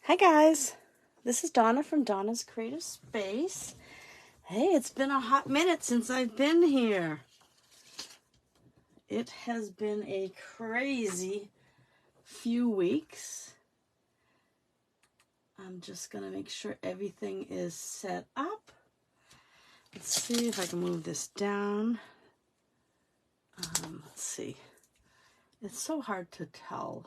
Hi guys, this is Donna from Donna's Creative Space. Hey, it's been a hot minute since I've been here. It has been a crazy few weeks. I'm just going to make sure everything is set up. Let's see if I can move this down. Let's see. It's so hard to tell.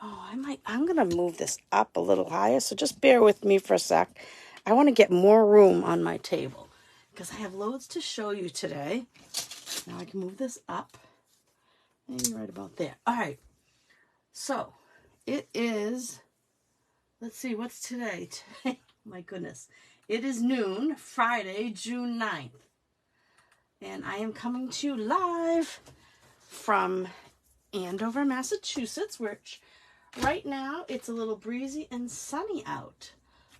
Oh, I'm going to move this up a little higher, so just bear with me for a sec. I want to get more room on my table because I have loads to show you today. Now I can move this up, maybe right about there. All right, so it is, let's see, what's today? Today, my goodness. It is noon, Friday, June 9th. And I am coming to you live from Andover, Massachusetts, which right now it's a little breezy and sunny out.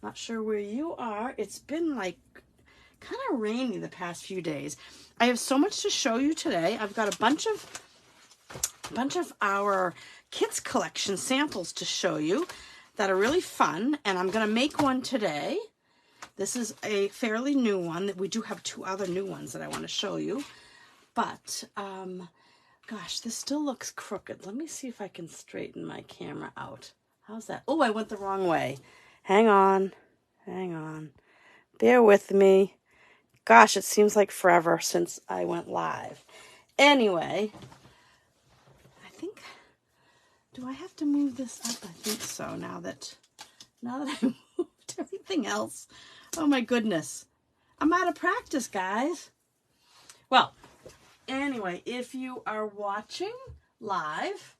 Not sure where you are. It's been like kind of rainy the past few days. I have so much to show you today. I've got a bunch of our kits collection samples to show you that are really fun, and I'm going to make one today. This is a fairly new one. That we do have two other new ones that I want to show you, but gosh, this still looks crooked. Let me see if I can straighten my camera out. How's that? Oh, I went the wrong way. Hang on. Bear with me. Gosh, it seems like forever since I went live. Anyway, I think, do I have to move this up? I think so, now that I moved everything else. Oh my goodness. I'm out of practice, guys. Well, anyway, if you are watching live,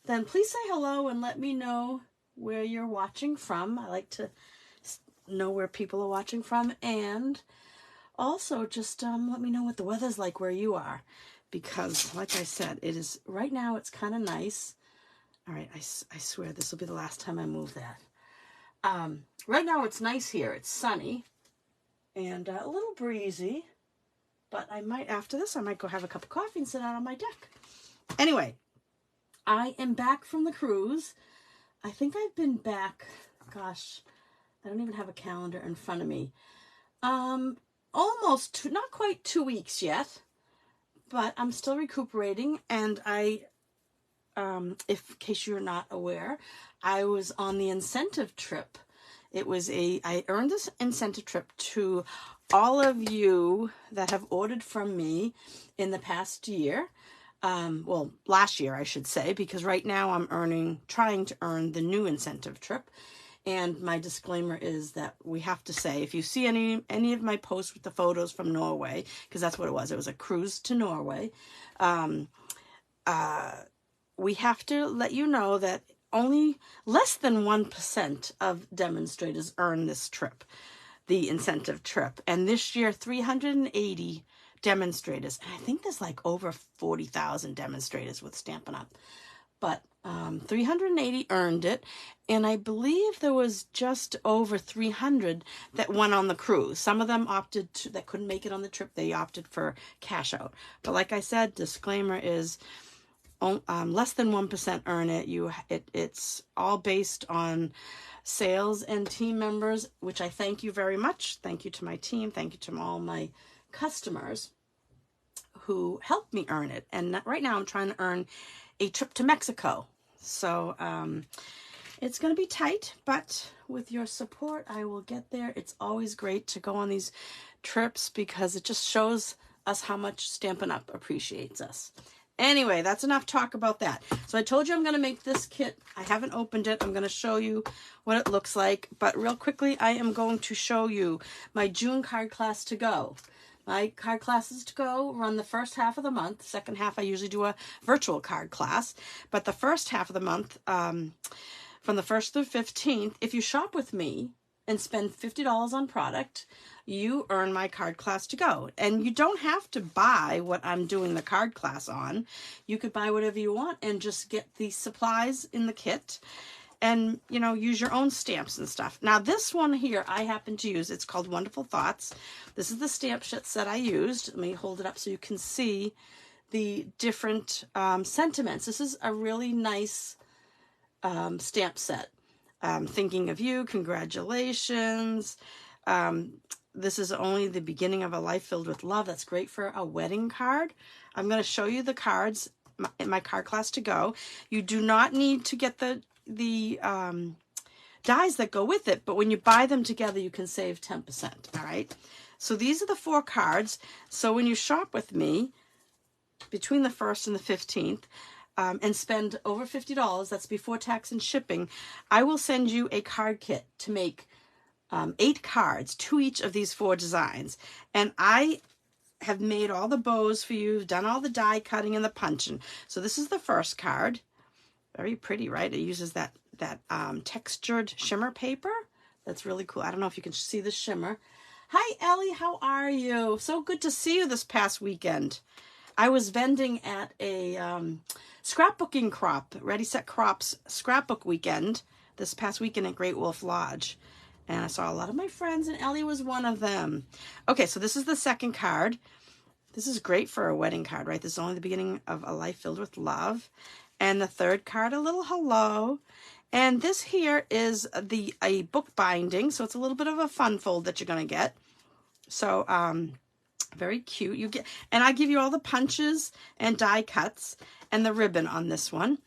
then please say hello and let me know where you're watching from. I like to know where people are watching from, and also just let me know what the weather's like where you are, because like I said, it is right now, it's kind of nice. All right, I swear this will be the last time I move that. Right now it's nice here. It's sunny and a little breezy, but after this I might go have a cup of coffee and sit out on my deck. Anyway, I am back from the cruise. I think I've been back, gosh, I don't even have a calendar in front of me. Almost not quite 2 weeks yet, but I'm still recuperating. And in case you're not aware, I was on the incentive trip. I earned this incentive trip to all of you that have ordered from me in the past year. Well, last year, I should say, because right now I'm trying to earn the new incentive trip. And my disclaimer is that we have to say, if you see any of my posts with the photos from Norway, because that's what it was a cruise to Norway, we have to let you know that only less than 1% of demonstrators earn this trip, the incentive trip. And this year, 380 demonstrators. And I think there's like over 40,000 demonstrators with Stampin' Up. But 380 earned it, and I believe there was just over 300 that went on the cruise. Some of them that couldn't make it on the trip, they opted for cash out. But like I said, disclaimer is less than 1% earn it. It's all based on sales and team members, which I thank you very much. Thank you to my team. Thank you to all my customers who helped me earn it. And right now I'm trying to earn a trip to Mexico. So it's going to be tight, but with your support, I will get there. It's always great to go on these trips because it just shows us how much Stampin' Up! Appreciates us. Anyway, that's enough talk about that. So I told you I'm going to make this kit. I haven't opened it. I'm going to show you what it looks like. But real quickly, I am going to show you my June card class to go. My card classes to go run the first half of the month. Second half, I usually do a virtual card class. But the first half of the month, from the 1st through 15th, if you shop with me and spend $50 on product, you earn my card class to go. And you don't have to buy what I'm doing the card class on. You could buy whatever you want and just get the supplies in the kit and, you know, use your own stamps and stuff. Now, this one here I happen to use. It's called Wonderful Thoughts. This is the stamp set I used. Let me hold it up so you can see the different sentiments. This is a really nice stamp set. Thinking of you, congratulations. This is only the beginning of a life filled with love. That's great for a wedding card. I'm going to show you the cards in my card class to go. You do not need to get the dies that go with it, but when you buy them together, you can save 10%. All right. So these are the 4 cards. So when you shop with me between the 1st and the 15th, and spend over $50, that's before tax and shipping, I will send you a card kit to make 8 cards, 2 each of these 4 designs. And I have made all the bows for you, done all the die cutting and the punching. So this is the first card. Very pretty, right? It uses that textured shimmer paper. That's really cool. I don't know if you can see the shimmer. Hi, Ellie. How are you? So good to see you this past weekend. I was vending at a scrapbooking crop, Ready Set Crops scrapbook weekend this past weekend at Great Wolf Lodge. And I saw a lot of my friends, and Ellie was one of them. Okay, so this is the second card. This is great for a wedding card, right? This is only the beginning of a life filled with love. And the third card, a little hello. And this here is a book binding, so it's a little bit of a fun fold that you're going to get. So, very cute. You get, and I give you all the punches and die cuts and the ribbon on this one.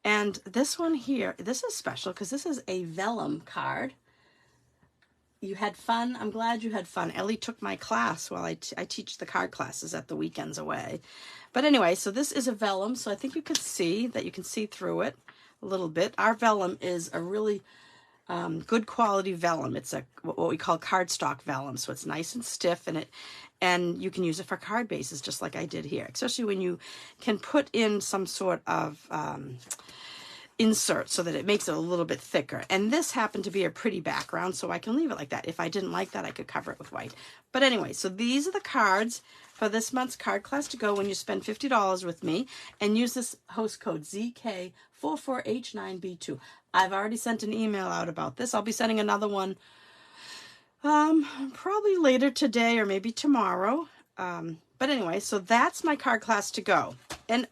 And this one here, this is special because this is a vellum card. You had fun. I'm glad you had fun. Ellie took my class while I teach the card classes at the weekends away. But anyway, so this is a vellum. So I think you could see that you can see through it a little bit. Our vellum is a really good quality vellum. It's what we call cardstock vellum. So it's nice and stiff, and you can use it for card bases just like I did here, especially when you can put in some sort of insert so that it makes it a little bit thicker. And this happened to be a pretty background, so I can leave it like that. If I didn't like that, I could cover it with white. But anyway, so these are the cards for this month's card class to go when you spend $50 with me and use this host code ZK44H9B2. I've already sent an email out about this. I'll be sending another one probably later today or maybe tomorrow. But anyway, so that's my card class to go. And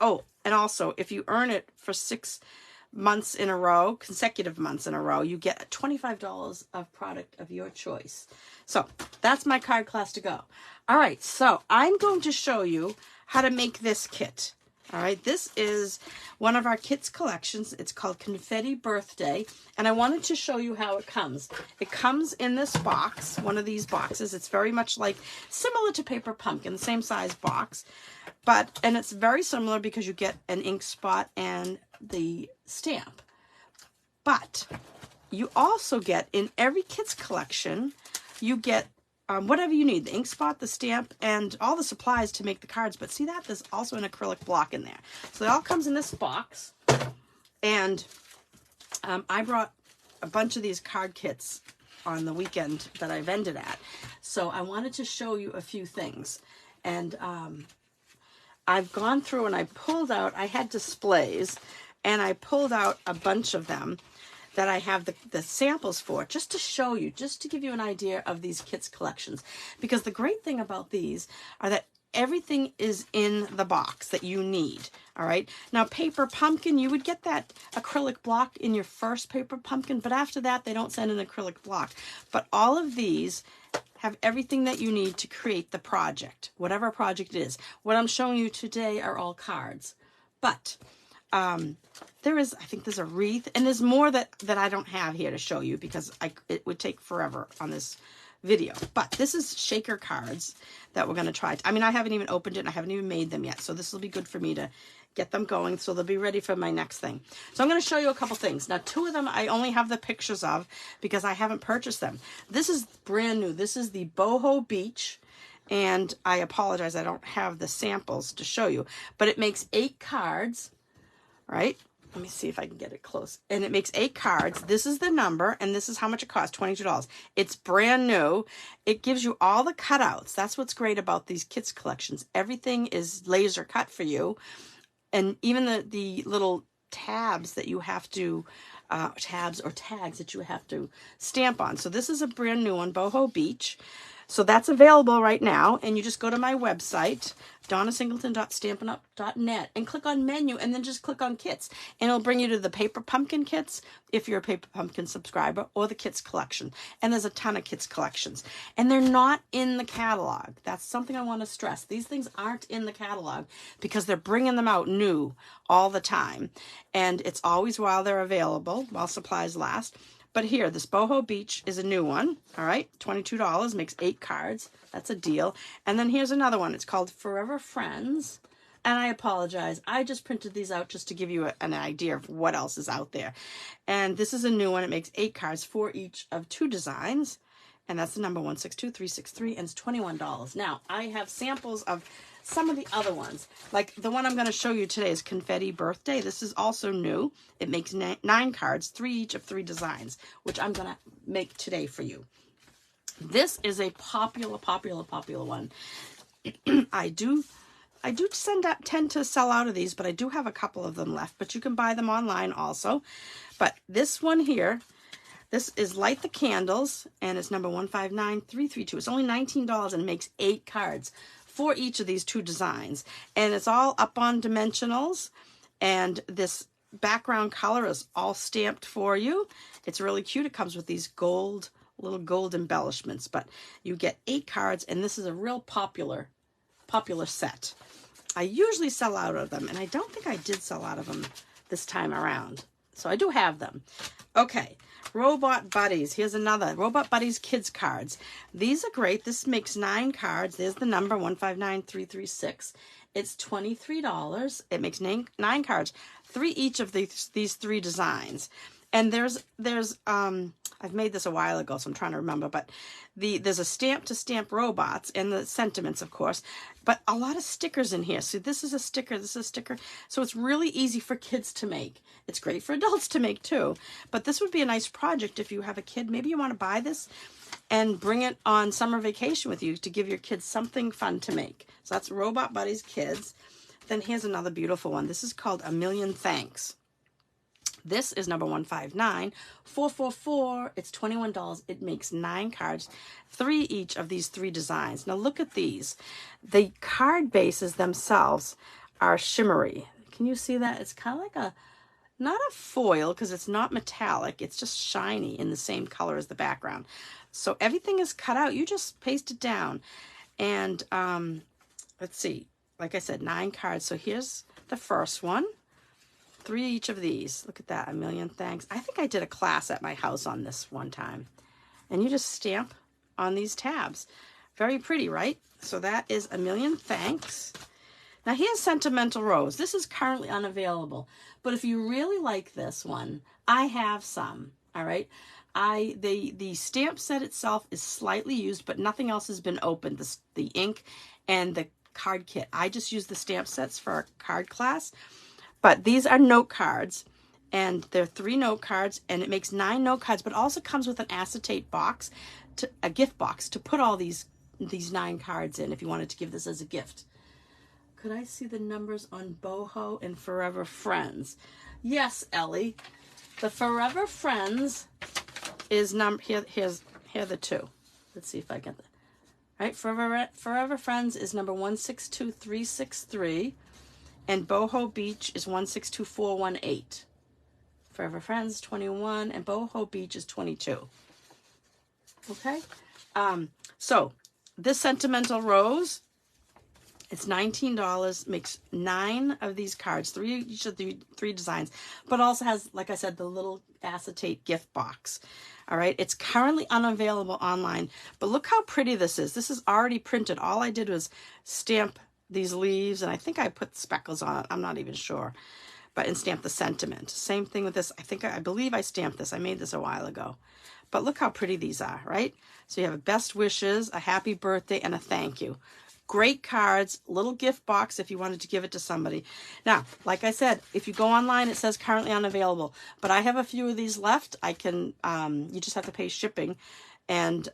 also, if you earn it for 6 months in a row, consecutive months in a row, you get $25 of product of your choice. So that's my card class to go. All right, so I'm going to show you how to make this kit. All right, this is one of our kits collections. It's called Confetti Birthday, and I wanted to show you how it comes. It comes in this box, one of these boxes. It's very much like similar to Paper Pumpkin, the same size box, and it's very similar because you get an ink spot and the stamp. But you also get, in every kits collection, you get whatever you need, the ink spot, the stamp, and all the supplies to make the cards. But see that? There's also an acrylic block in there. So it all comes in this box. And I brought a bunch of these card kits on the weekend that I vended at. So I wanted to show you a few things. And I've gone through and I pulled out, I had displays, and I pulled out a bunch of them that I have the samples for, just to show you, just to give you an idea of these kits collections. Because the great thing about these are that everything is in the box that you need, all right? Now, Paper Pumpkin, you would get that acrylic block in your first Paper Pumpkin, but after that, they don't send an acrylic block. But all of these have everything that you need to create the project, whatever project it is. What I'm showing you today are all cards. But I think there's a wreath, and there's more that I don't have here to show you because it would take forever on this video. But this is shaker cards that we're going to try. I mean, I haven't even opened it, and I haven't even made them yet, so this will be good for me to get them going, so they'll be ready for my next thing. So I'm going to show you a couple things. Now, 2 of them I only have the pictures of because I haven't purchased them. This is brand new. This is the Boho Beach, and I apologize, I don't have the samples to show you, but it makes 8 cards, right? Let me see if I can get it close. And it makes 8 cards. This is the number, and this is how much it costs, $22. It's brand new. It gives you all the cutouts. That's what's great about these kits collections. Everything is laser cut for you. And even the little tabs that you have to, tabs or tags that you have to stamp on. So this is a brand new one, Boho Beach. So that's available right now. And you just go to my website, donnasingleton.stampinup.net, and click on menu, and then just click on kits. And it'll bring you to the paper pumpkin kits, if you're a paper pumpkin subscriber, or the kits collection. And there's a ton of kits collections. And they're not in the catalog. That's something I want to stress. These things aren't in the catalog because they're bringing them out new all the time. And it's always while they're available, while supplies last. But here, this Boho Beach is a new one, all right? $22, makes 8 cards. That's a deal. And then here's another one. It's called Forever Friends. And I apologize. I just printed these out just to give you an idea of what else is out there. And this is a new one. It makes 8 cards, 4 each of 2 designs. And that's the number 162363, and it's $21. Now, I have samples of some of the other ones. Like the one I'm going to show you today is Confetti Birthday. This is also new. It makes 9 cards, 3 each of 3 designs, which I'm going to make today for you. This is a popular one. I do tend to sell out of these, but I do have a couple of them left. But you can buy them online also. But this one here, this is Light the Candles, and it's number 159332. It's only $19 and it makes 8 cards for each of these 2 designs. And it's all up on dimensionals, and this background color is all stamped for you. It's really cute. It comes with these little gold embellishments, but you get 8 cards, and this is a real popular set. I usually sell out of them, and I don't think I did sell out of them this time around. So I do have them. Okay. Robot Buddies. Here's another. Robot Buddies Kids Cards. These are great. This makes 9 cards. There's the number, 159336. It's $23. It makes 9 cards, 3 each of these 3 designs. And there's I've made this a while ago, so I'm trying to remember, but there's a stamp to stamp robots and the sentiments, of course, but a lot of stickers in here. So this is a sticker, this is a sticker. So it's really easy for kids to make. It's great for adults to make too, but this would be a nice project if you have a kid. Maybe you want to buy this and bring it on summer vacation with you to give your kids something fun to make. So that's Robot Buddies Kids. Then here's another beautiful one. This is called A Million Thanks. This is number 159444. It's $21. It makes 9 cards, 3 each of these 3 designs. Now look at these. The card bases themselves are shimmery. Can you see that? It's kind of like not a foil because it's not metallic. It's just shiny in the same color as the background. So everything is cut out. You just paste it down. And let's see. Like I said, 9 cards. So here's the first one. 3 each of these. Look at that. A Million Thanks. I think I did a class at my house on this one time. And you just stamp on these tabs. Very pretty, right? So that is A Million Thanks. Now here's Sentimental Rose. This is currently unavailable. But if you really like this one, I have some. All right. The stamp set itself is slightly used, but nothing else has been opened. The ink and the card kit. I just use the stamp sets for our card class. But these are note cards, and they're 3 note cards, and it makes 9 note cards, but also comes with an acetate box, a gift box, to put all these 9 cards in if you wanted to give this as a gift. Could I see the numbers on Boho and Forever Friends? Yes, Ellie. The Forever Friends is here are the 2. Let's see if I get that. All right, Forever Friends is number 162363. And Boho Beach is 162418. Forever Friends 21, and Boho Beach is 22. Okay. So this Sentimental Rose, it's $19. Makes 9 of these cards, 3 each of the 3 designs, but also has, like I said, the little acetate gift box. All right. It's currently unavailable online, but look how pretty this is. This is already printed. All I did was stamp these leaves, and I think I put speckles on it. I'm not even sure, and stamp the sentiment. Same thing with this. I believe I stamped this. I made this a while ago, but look how pretty these are, right? So you have a best wishes, a happy birthday, and a thank you. Great cards, little gift box if you wanted to give it to somebody. Now, like I said, if you go online, it says currently unavailable, but I have a few of these left. I can, you just have to pay shipping and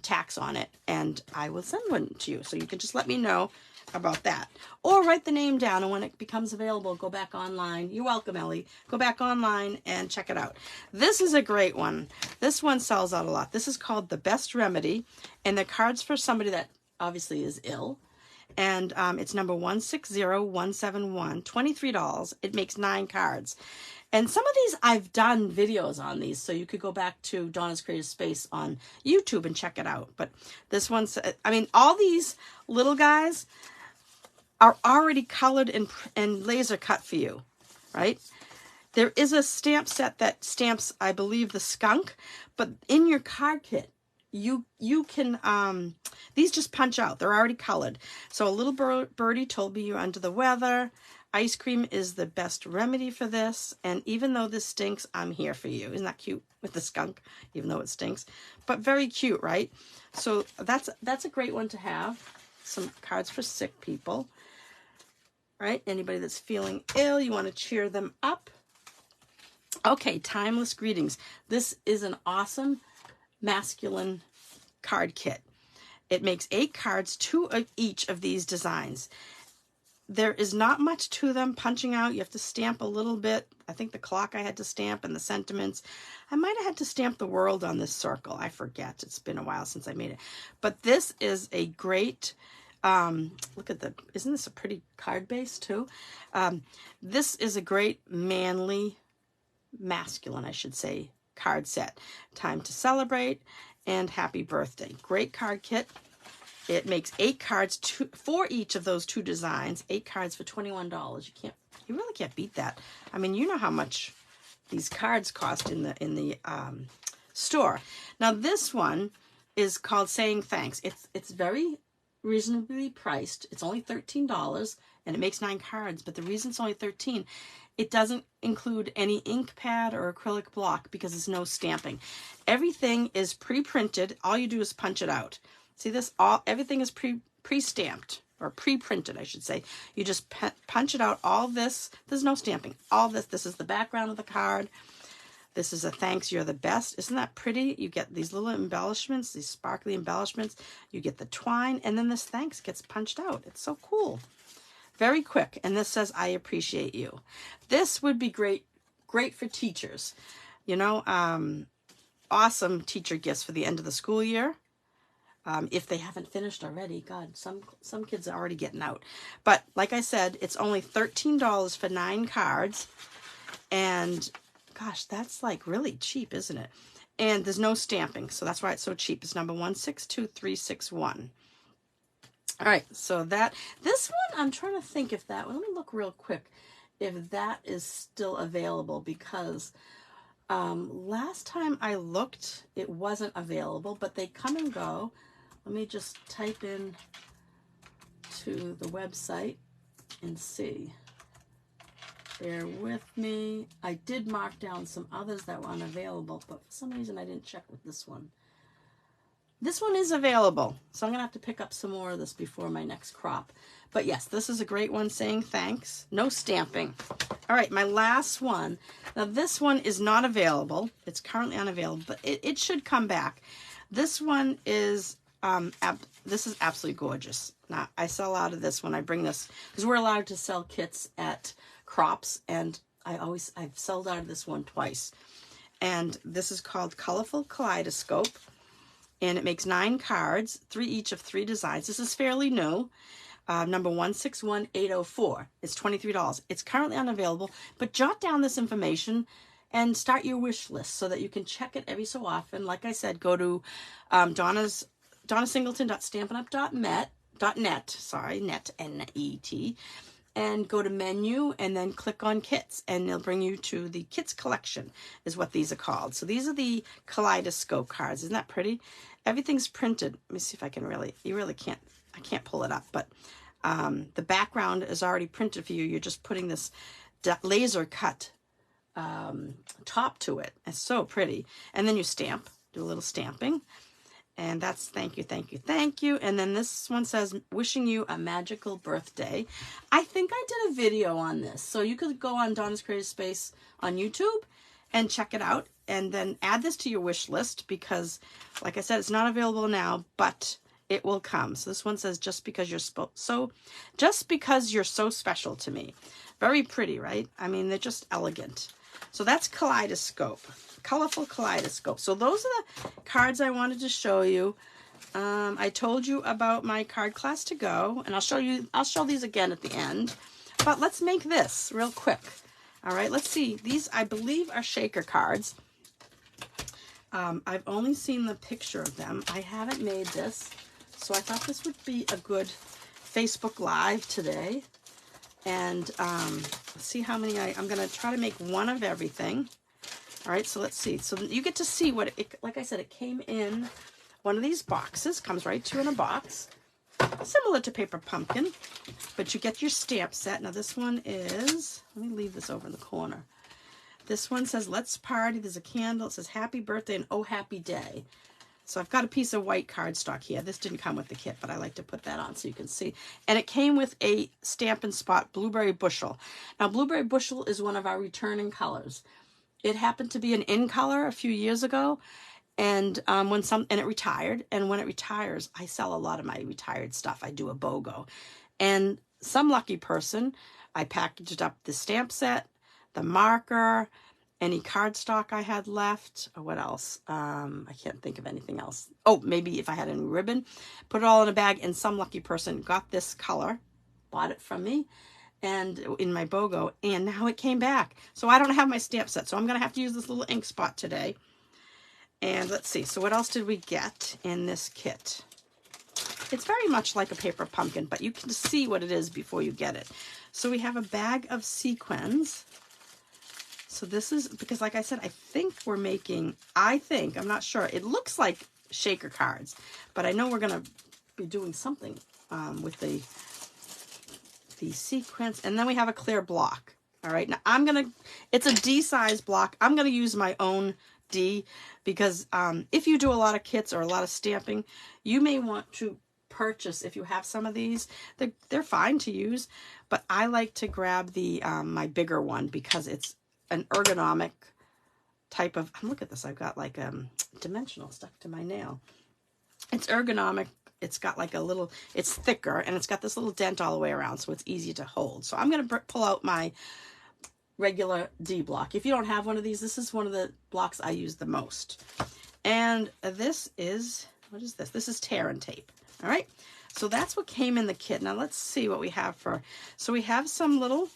tax on it, and I will send one to you. So you can just let me know about that. Or write the name down, and when it becomes available, go back online. You're welcome, Ellie. Go back online and check it out. This is a great one. This one sells out a lot. This is called The Best Remedy, and the card's for somebody that obviously is ill. And it's number 160171, $23. It makes 9 cards. And some of these, I've done videos on these, so you could go back to Donna's Creative Space on YouTube and check it out. But this one's, I mean, all these little guys are already colored and laser cut for you, right? There is a stamp set that stamps, I believe, the skunk, but in your card kit, you can, these just punch out. They're already colored. So a little birdie told me you're under the weather. Ice cream is the best remedy for this. And even though this stinks, I'm here for you. Isn't that cute with the skunk, even though it stinks? But very cute, right? So that's a great one to have. Some cards for sick people, right? Anybody that's feeling ill, you want to cheer them up. Okay, timeless greetings. This is an awesome masculine card kit. It makes 8 cards, 2 of each of these designs. There is not much to them punching out. You have to stamp a little bit. I think the clock I had to stamp and the sentiments. I might have had to stamp the world on this circle. I forget. It's been a while since I made it. But this is a great, look at the, isn't this a pretty card base too? This is a great manly, masculine, I should say, card set. Time to celebrate and happy birthday. Great card kit. It makes 8 cards for each of those 2 designs. 8 cards for $21. You really can't beat that. I mean, you know how much these cards cost in the store. Now this one is called Saying Thanks. It's very reasonably priced. It's only $13 and it makes 9 cards. But the reason it's only $13, it doesn't include any ink pad or acrylic block because there's no stamping. Everything is pre-printed. All you do is punch it out. See this? Everything is pre-stamped or pre-printed, I should say. You just punch it out. All this, there's no stamping. All this is the background of the card. This is a thanks, you're the best. Isn't that pretty? You get these little embellishments, these sparkly embellishments. You get the twine, and then this thanks gets punched out. It's so cool. Very quick. And this says, I appreciate you. This would be great for teachers. You know, awesome teacher gifts for the end of the school year. If they haven't finished already. God, some kids are already getting out. But like I said, it's only $13 for 9 cards. And gosh, that's like really cheap, isn't it? And there's no stamping, so that's why it's so cheap. It's number 162361. All right, so this one, I'm trying to think if that one, let me look real quick if that is still available, because last time I looked, it wasn't available, but they come and go. Let me just type in to the website and see. Bear with me. I did mark down some others that were unavailable, but for some reason I didn't check with this one. This one is available, so I'm going to have to pick up some more of this before my next crop. But yes, this is a great one, Saying Thanks. No stamping. All right, my last one. Now, this one is not available. It's currently unavailable, but it should come back. This one is, this is absolutely gorgeous. Now, I sell out of this when I bring this, because we're allowed to sell kits at crops, and I've sold out of this one twice. And this is called Colorful Kaleidoscope. And it makes 9 cards, 3 each of 3 designs. This is fairly new. Number 161804. It's $23. It's currently unavailable, but jot down this information and start your wish list so that you can check it every so often. Like I said, go to donnasingleton.stampinup.net, sorry, net, N-E-T, and go to menu and then click on kits, and it'll bring you to the kits collection is what these are called. So these are the kaleidoscope cards. Isn't that pretty? Everything's printed. Let me see if I can you really can't, I can't pull it up, but the background is already printed for you. You're just putting this laser cut top to it. It's so pretty. And then you stamp, do a little stamping. And that's thank you, thank you, thank you. And then this one says, wishing you a magical birthday. I think I did a video on this. So you could go on Donna's Creative Space on YouTube and check it out. And then add this to your wish list because, like I said, it's not available now, but it will come. So this one says, just because you're so special to me. Very pretty, right? I mean, they're just elegant. So that's kaleidoscope, colorful kaleidoscope. So those are the cards I wanted to show you. I told you about my card class to go, and I'll show these again at the end. But let's make this real quick. All right, let's see. These, I believe, are shaker cards. I've only seen the picture of them. I haven't made this, so I thought this would be a good Facebook Live today. And see how many I'm going to try to make one of everything. All right, so let's see. So you get to see what it, like I said, it came in one of these boxes. Comes right to in a box, similar to Paper Pumpkin, but you get your stamp set. Now this one is, let me leave this over in the corner. This one says, let's party. There's a candle. It says, happy birthday and oh, happy day. So I've got a piece of white cardstock here. This didn't come with the kit, but I like to put that on so you can see. And it came with a Stampin' Spot Blueberry Bushel. Now, Blueberry Bushel is one of our returning colors. It happened to be an in color a few years ago, and it retired. And when it retires, I sell a lot of my retired stuff. I do a BOGO. And some lucky person, I packaged up the stamp set, the marker, any cardstock I had left, or what else? I can't think of anything else. Oh, maybe if I had any ribbon. Put it all in a bag, and some lucky person got this color, bought it from me, and in my BOGO, and now it came back. So I don't have my stamp set, so I'm going to have to use this little ink spot today. And let's see, so what else did we get in this kit? It's very much like a Paper Pumpkin, but you can see what it is before you get it. So we have a bag of sequins. So this is, because like I said, I think we're making, I'm not sure. It looks like shaker cards, but I know we're going to be doing something with the sequence. And then we have a clear block. All right, now it's a D size block. I'm going to use my own D because if you do a lot of kits or a lot of stamping, you may want to purchase, if you have some of these, they're fine to use, but I like to grab the my bigger one because it's an ergonomic type of, look at this, I've got like dimensional stuck to my nail. It's ergonomic. It's got like a little, it's thicker, and it's got this little dent all the way around, so it's easy to hold. So I'm going to pull out my regular D block. If you don't have one of these, this is one of the blocks I use the most. And this is, what is this? This is tear and tape. All right. So that's what came in the kit. Now let's see what we have for, so we have some little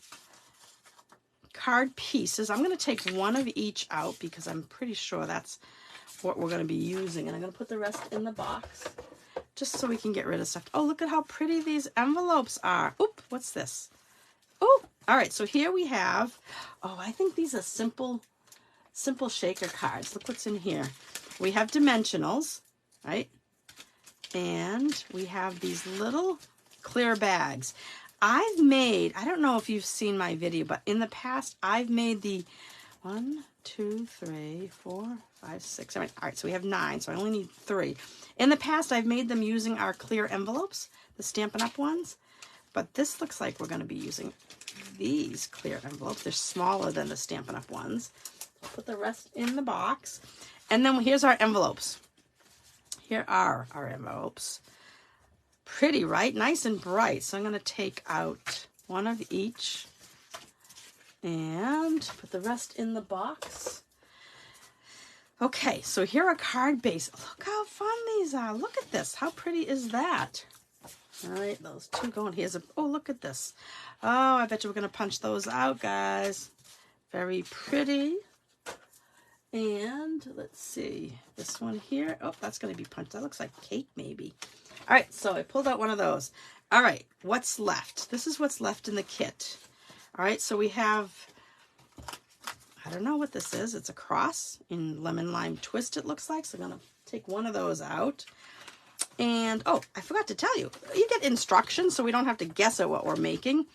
card pieces. I'm going to take one of each out because I'm pretty sure that's what we're going to be using. And I'm going to put the rest in the box just so we can get rid of stuff. Oh, look at how pretty these envelopes are. Oop, what's this? Oh, all right. So here we have, oh, I think these are simple shaker cards. Look what's in here. We have dimensionals, right? And we have these little clear bags. I've made, I don't know if you've seen my video, but in the past, I've made the 1, 2, 3, 4, 5, 6, 7. All right, so we have 9, so I only need 3. In the past, I've made them using our clear envelopes, the Stampin' Up! Ones, but this looks like we're going to be using these clear envelopes. They're smaller than the Stampin' Up! Ones. I'll put the rest in the box. And then here's our envelopes. Here are our envelopes. Pretty, right? Nice and bright. So I'm going to take out one of each and put the rest in the box. Okay, so here are card base. Look how fun these are. Look at this. How pretty is that? All right, those two going. Here's a, oh, look at this. Oh, I bet you we're going to punch those out, guys. Very pretty. And let's see, this one here. Oh, that's going to be punched. That looks like cake, maybe. All right, so I pulled out one of those. All right, what's left? This is what's left in the kit. All right, so we have, I don't know what this is. It's a cross in lemon lime twist, it looks like. So I'm going to take one of those out. And, oh, I forgot to tell you. You get instructions so we don't have to guess at what we're making.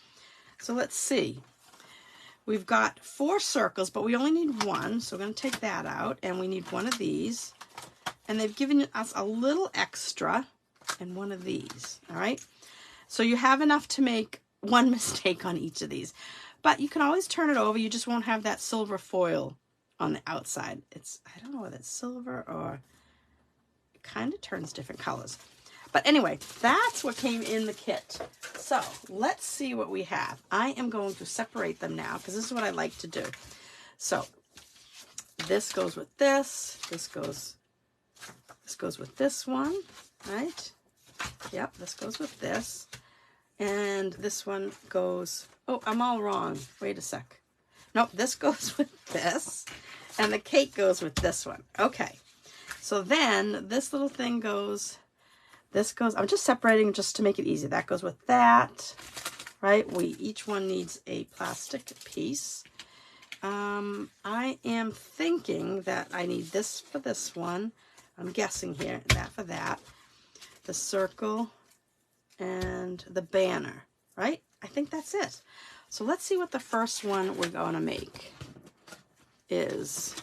So let's see. We've got 4 circles, but we only need 1. So we're going to take that out. And we need one of these. And they've given us a little extra and one of these. All right. So you have enough to make one mistake on each of these. But you can always turn it over. You just won't have that silver foil on the outside. It's, I don't know whether it's silver or it kind of turns different colors. But anyway, that's what came in the kit. So let's see what we have. I am going to separate them now because this is what I like to do. So this goes with this. This goes with this one, right? Yep, this goes with this. And this one goes, oh, I'm all wrong. Wait a sec. Nope, this goes with this. And the cake goes with this one. Okay. So then this little thing goes, this goes, I'm just separating just to make it easy. That goes with that, right? Each one needs a plastic piece. I am thinking that I need this for this one. I'm guessing here, that for that. The circle and the banner, right? I think that's it. So let's see what the first one we're going to make is.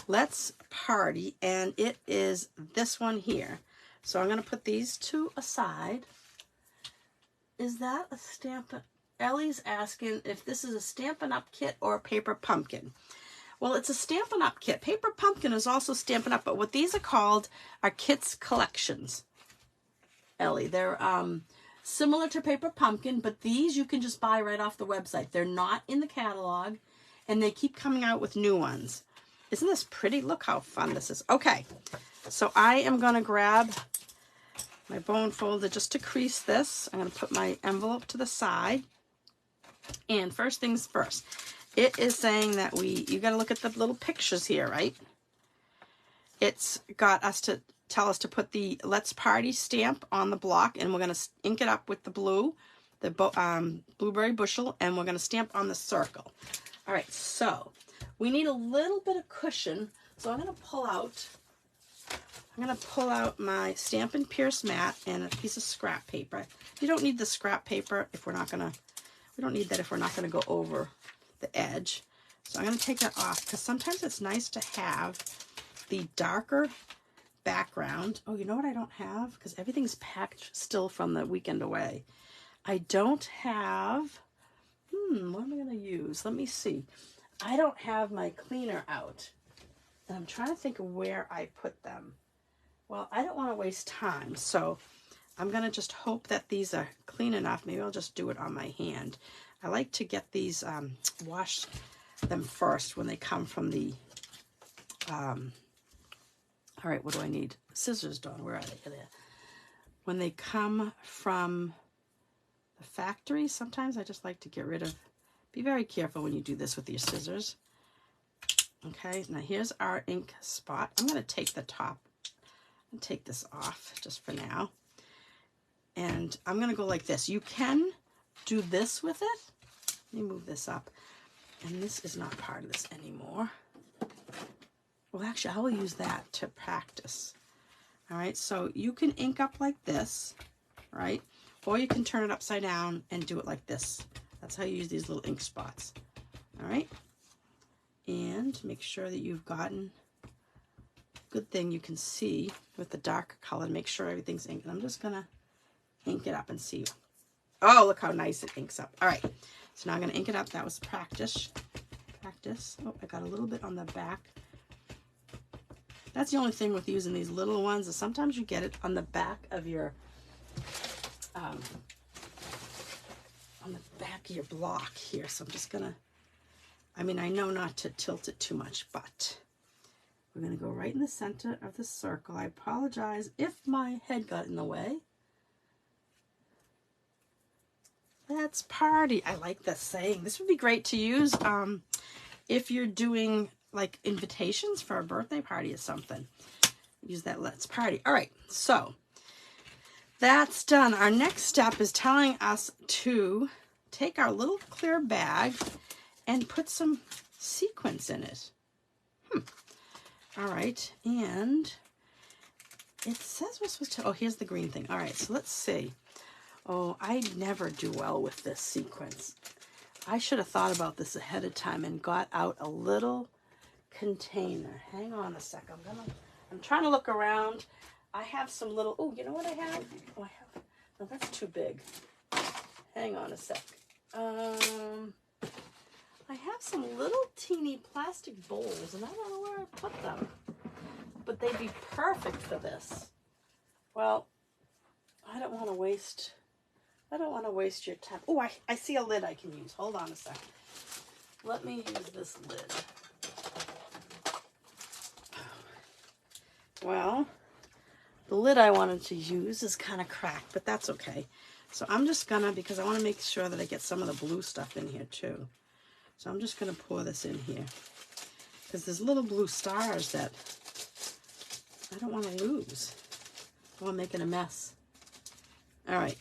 Let's Party, and it is this one here. So I'm going to put these two aside. Is that a Stampin'? Ellie's asking if this is a Stampin' Up kit or a Paper Pumpkin. Well, it's a Stampin' Up kit. Paper Pumpkin is also Stampin' Up, but what these are called are kits collections. Ellie, they're similar to Paper Pumpkin, but these you can just buy right off the website. They're not in the catalog, and they keep coming out with new ones. Isn't this pretty? Look how fun this is. Okay, so I am going to grab my bone folder just to crease this. I'm going to put my envelope to the side. And first things first, it is saying that you got to look at the little pictures here, right? It's got us to tell us to put the Let's Party stamp on the block, and we're going to ink it up with the blue, the blueberry bushel, and we're going to stamp on the circle. All right, so we need a little bit of cushion, so I'm going to pull out my Stampin' Pierce mat and a piece of scrap paper. You don't need the scrap paper if we're not going to, we don't need that if we're not going to go over the edge. So I'm going to take that off because sometimes it's nice to have the darker background. Oh, you know what I don't have? Because everything's packed still from the weekend away. I don't have, what am I going to use? Let me see. I don't have my cleaner out. And I'm trying to think of where I put them. Well, I don't want to waste time, so I'm going to just hope that these are clean enough. Maybe I'll just do it on my hand. I like to get these, wash them first when they come from the, all right, what do I need? Scissors, Dawn, where are they? There. When they come from the factory, sometimes I just like to get rid of, be very careful when you do this with your scissors. Okay, now here's our ink spot. I'm going to take the top and take this off just for now. And I'm going to go like this. You can do this with it. Let me move this up. And this is not part of this anymore. Well, actually, I will use that to practice. All right, so you can ink up like this, right? Or you can turn it upside down and do it like this. That's how you use these little ink spots. All right? And make sure that you've gotten, good thing you can see with the darker color, make sure everything's inked. And I'm just going to ink it up and see. Oh, look how nice it inks up. All right, so now I'm going to ink it up. That was practice. Oh, I got a little bit on the back. That's the only thing with using these little ones is sometimes you get it on the back of your block here. So I'm just gonna, I mean, I know not to tilt it too much, but we're gonna go right in the center of the circle. I apologize if my head got in the way. Let's party. I like that saying. This would be great to use if you're doing like invitations for a birthday party or something. Use that let's party. All right, so that's done. Our next step is telling us to take our little clear bag and put some sequins in it. All right, and it says we're supposed to, oh, here's the green thing. All right, so let's see. Oh, I never do well with this sequence. I should have thought about this ahead of time and got out a little container. Hang on a sec. I'm trying to look around. I have some little, oh, you know what I have? Oh, I have, no, that's too big. Hang on a sec. I have some little teeny plastic bowls, and I don't know where I put them, but they'd be perfect for this. Well, I don't want to waste your time. Oh, I see a lid I can use. Hold on a second. Let me use this lid. Well, the lid I wanted to use is kind of cracked, but that's okay. So I'm just gonna, because I want to make sure that I get some of the blue stuff in here too. So I'm just gonna pour this in here, because there's little blue stars that I don't want to lose. Oh, I'm making a mess. All right.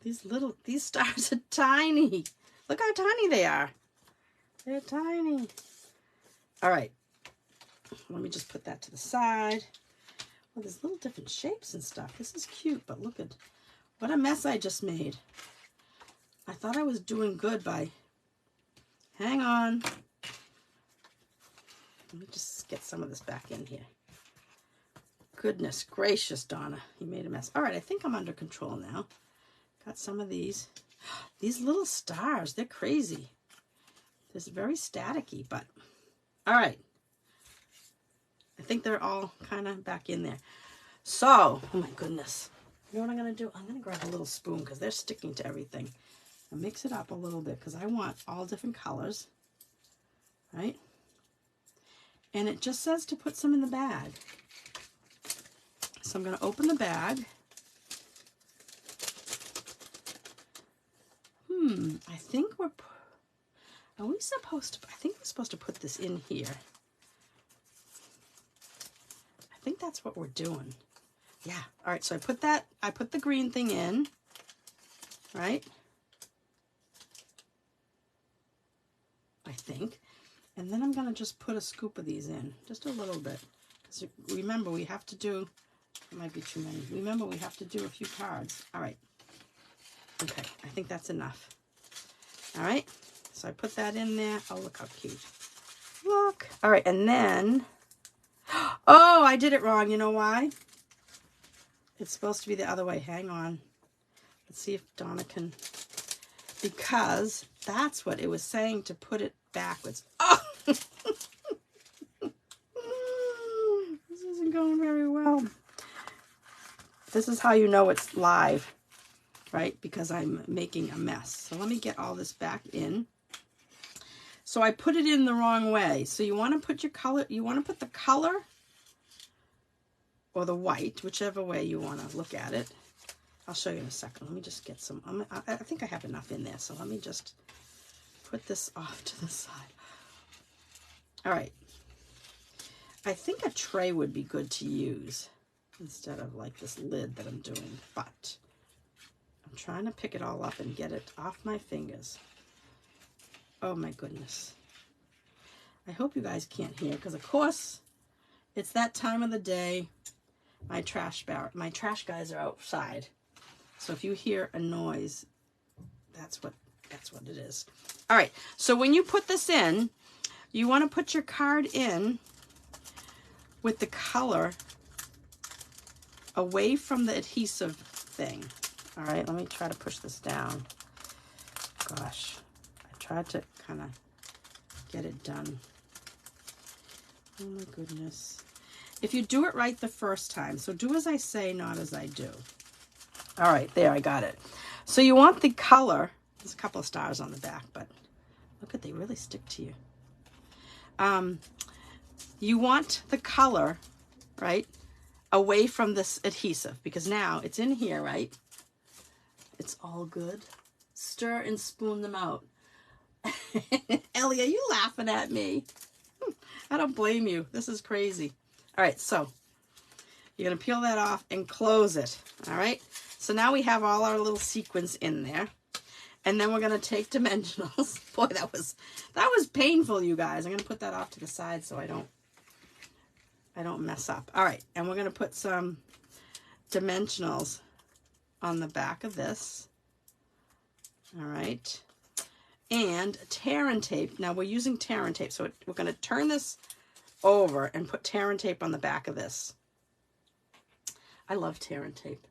These stars are tiny. Look how tiny they are. They're tiny. All right. Let me just put that to the side. Well, there's little different shapes and stuff. This is cute, but look at what a mess I just made. I thought I was doing good by... Hang on. Let me just get some of this back in here. Goodness gracious, Donna. You made a mess. All right, I think I'm under control now. Got some of these. These little stars, they're crazy. They're very staticky, but... All right. I think they're all kind of back in there. So, oh my goodness. You know what I'm going to do? I'm going to grab a little spoon because they're sticking to everything. And mix it up a little bit because I want all different colors. Right? And it just says to put some in the bag. So I'm going to open the bag. I think are we supposed to, I think we're supposed to put this in here. I think that's what we're doing. Yeah. All right. So I put the green thing in, right? I think. And then I'm going to just put a scoop of these in, just a little bit. Because remember, we have to do, it might be too many. Remember, we have to do a few cards. All right. Okay. I think that's enough. All right. So I put that in there. Oh, look how cute. Look. All right. And then, oh, I did it wrong. You know why? It's supposed to be the other way. Hang on. Let's see if Donna can, because that's what it was saying, to put it backwards. Oh! This isn't going very well. This is how you know it's live, right? Because I'm making a mess. So let me get all this back in. So I put it in the wrong way. So you want to put your color, you want to put the color or the white, whichever way you want to look at it. I'll show you in a second. Let me just get some, I think I have enough in there. So let me just put this off to the side. All right. I think a tray would be good to use instead of like this lid that I'm doing, but I'm trying to pick it all up and get it off my fingers. Oh my goodness. I hope you guys can't hear, because of course it's that time of the day. My trash guys are outside. So if you hear a noise, that's what it is. All right. So when you put this in, you want to put your card in with the color away from the adhesive thing. All right. Let me try to push this down. Gosh. Tried to kind of get it done. Oh my goodness. If you do it right the first time, so do as I say, not as I do. All right, there, I got it. So you want the color, there's a couple of stars on the back, but look at, they really stick to you. You want the color, right, away from this adhesive, because now it's in here, right? It's all good. Stir and spoon them out. Ellie, are you laughing at me? I don't blame you. This is crazy. All right, so you're going to peel that off and close it. All right, so now we have all our little sequins in there. And then we're going to take dimensionals. Boy, that was painful, you guys. I'm going to put that off to the side so I don't mess up. All right, and we're going to put some dimensionals on the back of this. All right. And tear and tape. Now we're using tear and tape, so we're going to turn this over and put tear and tape on the back of this. I love tear and tape.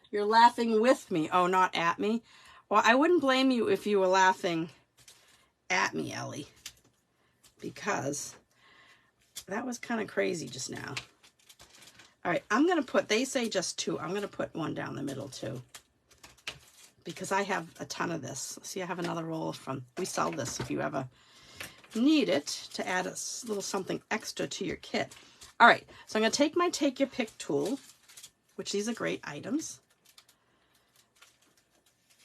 You're laughing with me. Oh, not at me? Well, I wouldn't blame you if you were laughing at me, Ellie, because that was kind of crazy just now. All right, I'm going to put, they say just 2. I'm going to put 1 down the middle too, because I have a ton of this. See, I have another roll from, we sell this if you ever need it to add a little something extra to your kit. All right, so I'm going to take my Take Your Pick tool, which these are great items,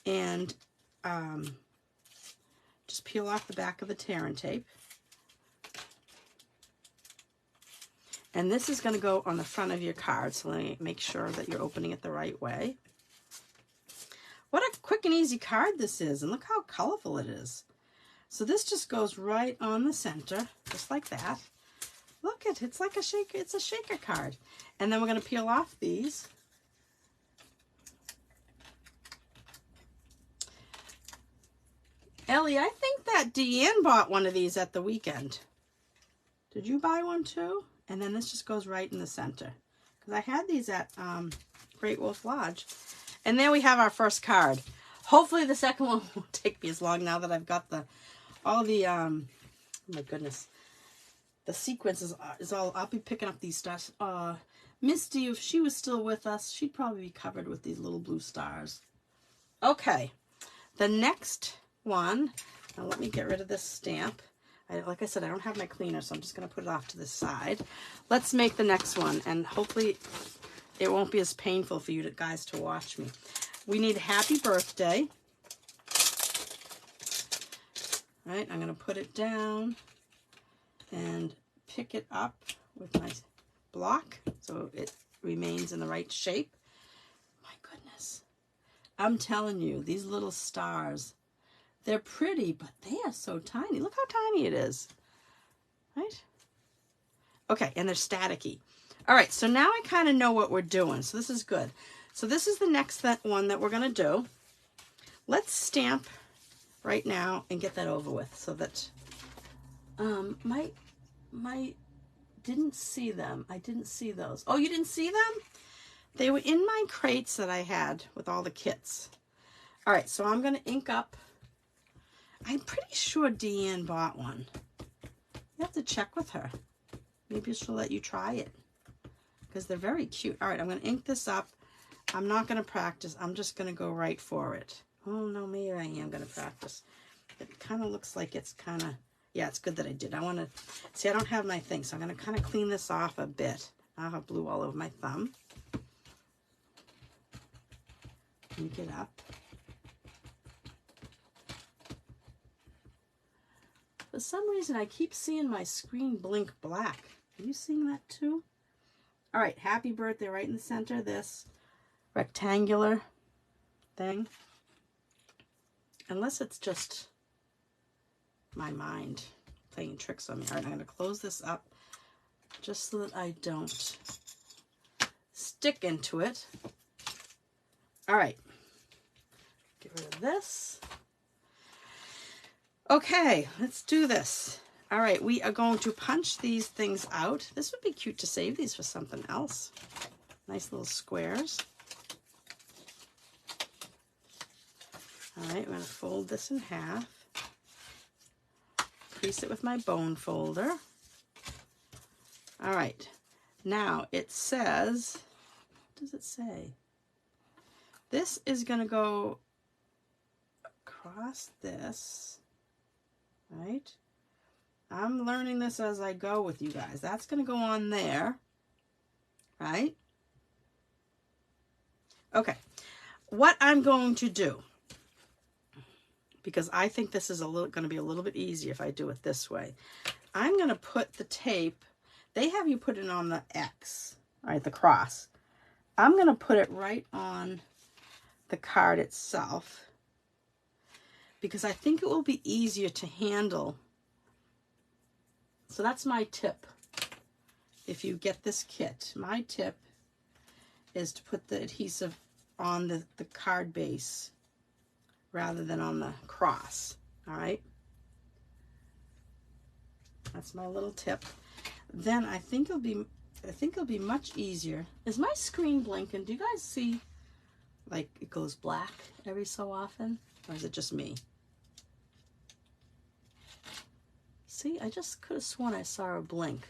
and just peel off the back of the tear and tape. And this is going to go on the front of your card, so let me make sure that you're opening it the right way. What a quick and easy card this is, and look how colorful it is. So this just goes right on the center, just like that. Look, it's like a shaker, it's a shaker card. And then we're going to peel off these. Ellie, I think that Deanne bought one of these at the weekend. Did you buy one too? And then this just goes right in the center. Because I had these at Great Wolf Lodge. And there we have our first card. Hopefully the second one won't take me as long now that I've got all the, oh my goodness. The sequence is all, I'll be picking up these stars. Misty, if she was still with us, she'd probably be covered with these little blue stars. Okay, the next one, now let me get rid of this stamp. Like I said, I don't have my cleaner, so I'm just going to put it off to the side. Let's make the next one, and hopefully it won't be as painful for you guys to watch me. We need Happy Birthday. All right, I'm going to put it down and pick it up with my block so it remains in the right shape. My goodness. I'm telling you, these little stars, they're pretty, but they are so tiny. Look how tiny it is. Right? Okay, and they're staticky. All right, so now I kind of know what we're doing, so this is good. So this is the next one that we're going to do. Let's stamp right now and get that over with so that my didn't see them. I didn't see those. Oh, you didn't see them? They were in my crates that I had with all the kits. All right, so I'm going to ink up. I'm pretty sure Deanne bought one. You have to check with her. Maybe she'll let you try it because they're very cute. All right, I'm going to ink this up. I'm not going to practice. I'm just going to go right for it. Oh, no, maybe I am going to practice. It kind of looks like it's kind of, yeah, it's good that I did. I want to, see, I don't have my thing, so I'm going to kind of clean this off a bit. I'll have blue all over my thumb. Ink it up. For some reason, I keep seeing my screen blink black. Are you seeing that too? All right, Happy Birthday right in the center of this rectangular thing. Unless it's just my mind playing tricks on me. All right, I'm going to close this up just so that I don't stick into it. All right, get rid of this. Okay, let's do this. All right, we are going to punch these things out. This would be cute to save these for something else. Nice little squares. All right, I'm going to fold this in half. Crease it with my bone folder. All right, now it says, what does it say? This is going to go across this, right? I'm learning this as I go with you guys. That's going to go on there, right? Okay, what I'm going to do, because I think this is going to be a little bit easier if I do it this way. I'm going to put the tape, they have you put it on the X, right, the cross. I'm going to put it right on the card itself because I think it will be easier to handle. So that's my tip. If you get this kit, my tip is to put the adhesive on the card base rather than on the cross. All right, that's my little tip. Then I think it'll be much easier. Is my screen blinking? Do you guys see like it goes black every so often, or is it just me? See, I just could have sworn I saw a blink.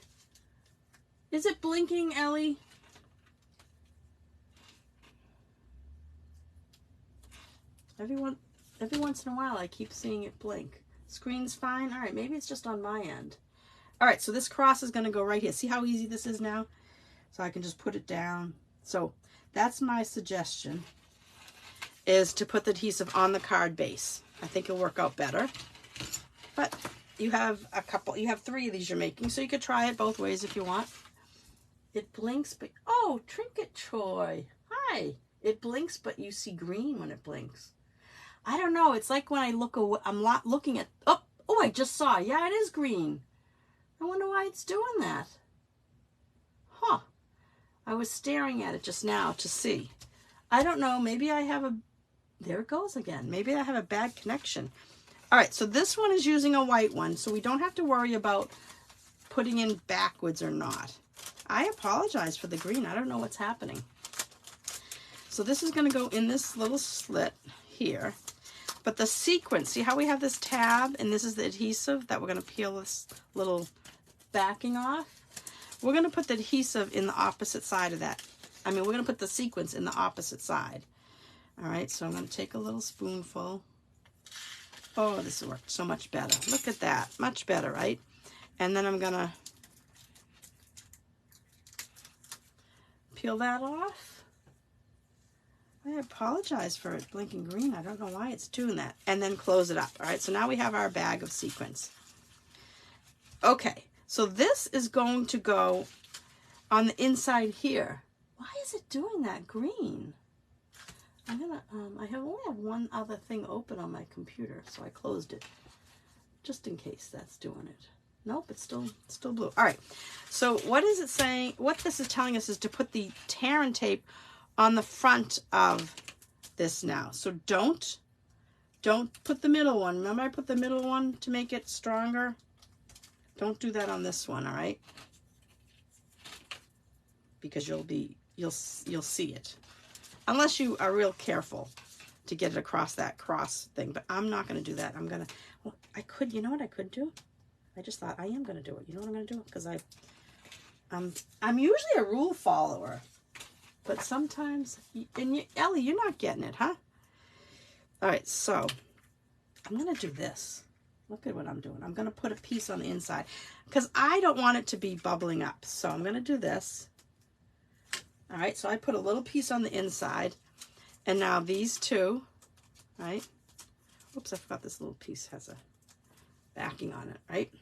Is it blinking, Ellie? Every once in a while I keep seeing it blink. Screen's fine. All right, maybe it's just on my end. All right, so this cross is going to go right here. See how easy this is now? So I can just put it down. So that's my suggestion, is to put the adhesive on the card base. I think it'll work out better. But you have you have 3 of these you're making, so you could try it both ways if you want. It blinks, but, oh, Trinket Troy. Hi. It blinks, but you see green when it blinks. I don't know. It's like when I look away, I'm not looking at, oh, I just saw. Yeah, it is green. I wonder why it's doing that. Huh. I was staring at it just now to see. I don't know. Maybe I have a, there it goes again. Maybe I have a bad connection. All right, so this one is using a white one, so we don't have to worry about putting in backwards or not. I apologize for the green. I don't know what's happening. So this is going to go in this little slit here. But the sequence, see how we have this tab, and this is the adhesive that we're going to peel this little backing off? We're going to put the adhesive in the opposite side of that. I mean, we're going to put the sequence in the opposite side. All right, so I'm going to take a little spoonful. Oh, this worked so much better. Look at that. Much better, right? And then I'm going to peel that off. I apologize for it blinking green. I don't know why it's doing that. And then close it up. All right, so now we have our bag of sequins. Okay, so this is going to go on the inside here. Why is it doing that green? I'm gonna, I only have one other thing open on my computer, so I closed it just in case that's doing it. Nope, it's still blue. All right, so what is it saying? What this is telling us is to put the tear and tape on the front of this now. So don't put the middle one. Remember I put the middle one to make it stronger? Don't do that on this one, all right? Because you'll see it. Unless you are real careful to get it across that cross thing. But I'm not going to do that. I'm going to, well, I could, you know what I could do? I just thought I am going to do it. You know what I'm going to do? Because I'm usually a rule follower. But sometimes, and Ellie, you're not getting it, huh? All right, so I'm going to do this. Look at what I'm doing. I'm going to put a piece on the inside because I don't want it to be bubbling up. So I'm going to do this. All right, so I put a little piece on the inside. And now these two, right? Oops, I forgot this little piece has a backing on it, right?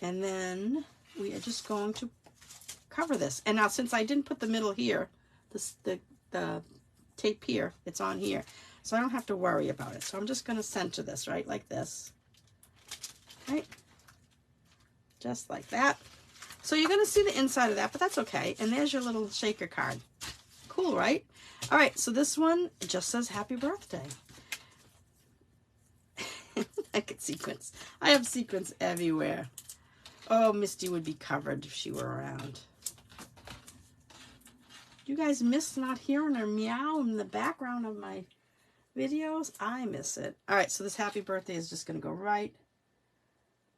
And then we are just going to cover this. And now since I didn't put the middle here, the tape here, it's on here. So I don't have to worry about it. So I'm just going to center this, right, like this. Right? Just like that. So you're going to see the inside of that, but that's okay. And there's your little shaker card. Cool, right? All right, so this one just says happy birthday. I get sequins. I have sequins everywhere. Oh, Misty would be covered if she were around. You guys miss not hearing her meow in the background of my videos? I miss it. All right, so this happy birthday is just going to go right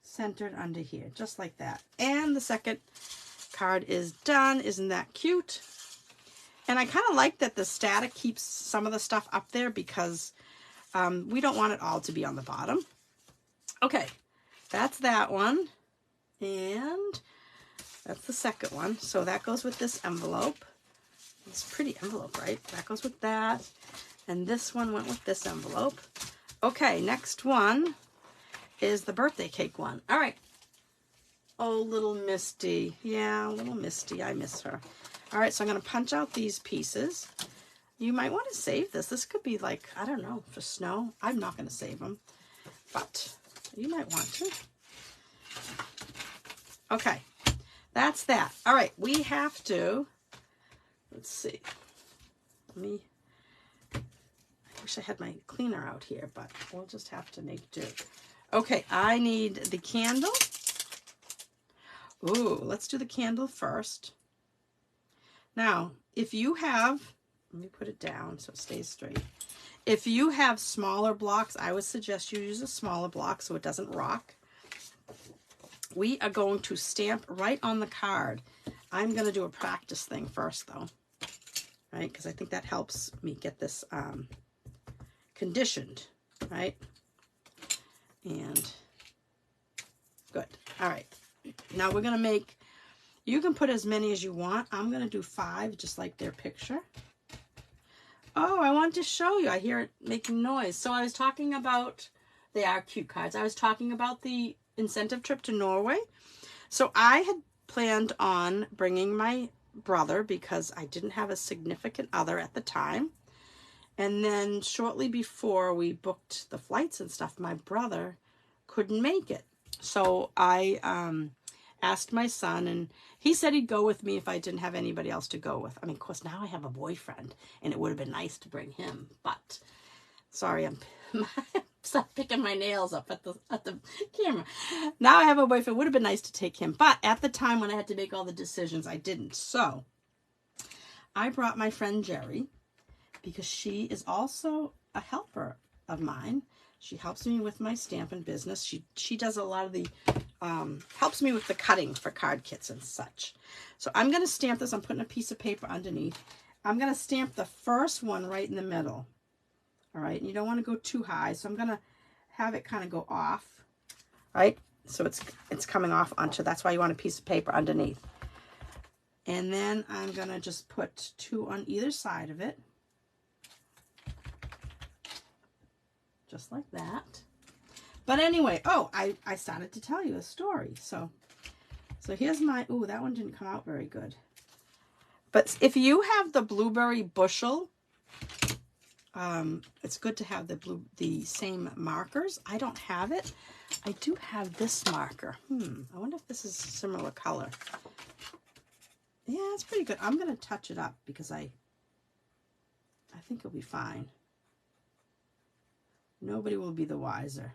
centered under here, just like that. And the second card is done. Isn't that cute? And I kind of like that the static keeps some of the stuff up there because we don't want it all to be on the bottom. Okay, that's that one. And that's the second one. So that goes with this envelope. It's a pretty envelope, right? That goes with that. And this one went with this envelope. Okay, next one is the birthday cake one. All right. Oh, little Misty. Yeah, little Misty. I miss her. All right, so I'm going to punch out these pieces. You might want to save this. This could be like, I don't know, for snow. I'm not going to save them, but you might want to. Okay, that's that. All right, we have to, let's see. I wish I had my cleaner out here, but we'll just have to make do. Okay, I need the candle. Ooh, let's do the candle first. Now, if you have, let me put it down so it stays straight. If you have smaller blocks, I would suggest you use a smaller block so it doesn't rock. We are going to stamp right on the card. I'm going to do a practice thing first, though, right? Because I think that helps me get this conditioned, right? And good. All right. Now we're going to make, you can put as many as you want. I'm going to do 5, just like their picture. Oh, I wanted to show you. I hear it making noise. So I was talking about, they are cute cards. I was talking about the incentive trip to Norway. So I had planned on bringing my brother because I didn't have a significant other at the time. And then shortly before we booked the flights and stuff, my brother couldn't make it. So I asked my son, and he said he'd go with me if I didn't have anybody else to go with. I mean, of course, now I have a boyfriend, and it would have been nice to bring him. But, sorry, I'm stop picking my nails up at the camera. Now I have a boyfriend. It would have been nice to take him. But at the time when I had to make all the decisions, I didn't. So I brought my friend Jerry, because she is also a helper of mine. She helps me with my Stampin' business. She does a lot of the, helps me with the cutting for card kits and such. So I'm going to stamp this. I'm putting a piece of paper underneath. I'm going to stamp the first one right in the middle. All right, and you don't want to go too high. So I'm going to have it kind of go off, right? So it's coming off onto, that's why you want a piece of paper underneath. And then I'm going to just put 2 on either side of it. Just like that. But anyway, oh, I started to tell you a story. So here's my, ooh, that one didn't come out very good. But if you have the blueberry bushel, it's good to have the same markers. I don't have it. I do have this marker. I wonder if this is a similar color. Yeah, it's pretty good. I'm going to touch it up because I think it'll be fine. Nobody will be the wiser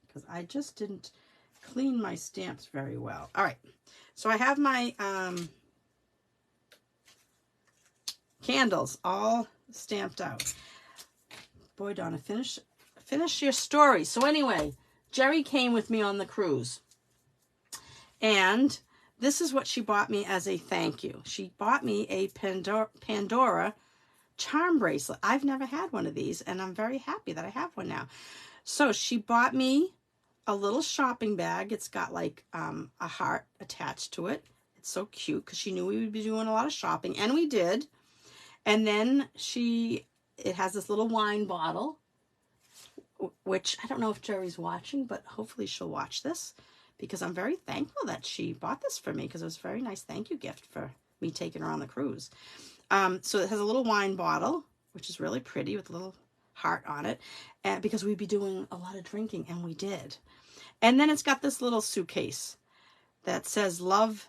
because I just didn't clean my stamps very well. All right, so I have my candles all stamped out. Boy, Donna, finish your story. So anyway, Jerry came with me on the cruise, and this is what she bought me as a thank you. She bought me a Pandora charm bracelet. I've never had one of these, and I'm very happy that I have one now. So she bought me a little shopping bag. It's got like a heart attached to it. It's so cute because she knew we would be doing a lot of shopping, and we did. And then it has this little wine bottle, which I don't know if Jerry's watching, but hopefully she'll watch this because I'm very thankful that she bought this for me because it was a very nice thank you gift for me taking her on the cruise. So it has a little wine bottle, which is really pretty with a little heart on it, and because we'd be doing a lot of drinking, and we did. And then it's got this little suitcase that says Love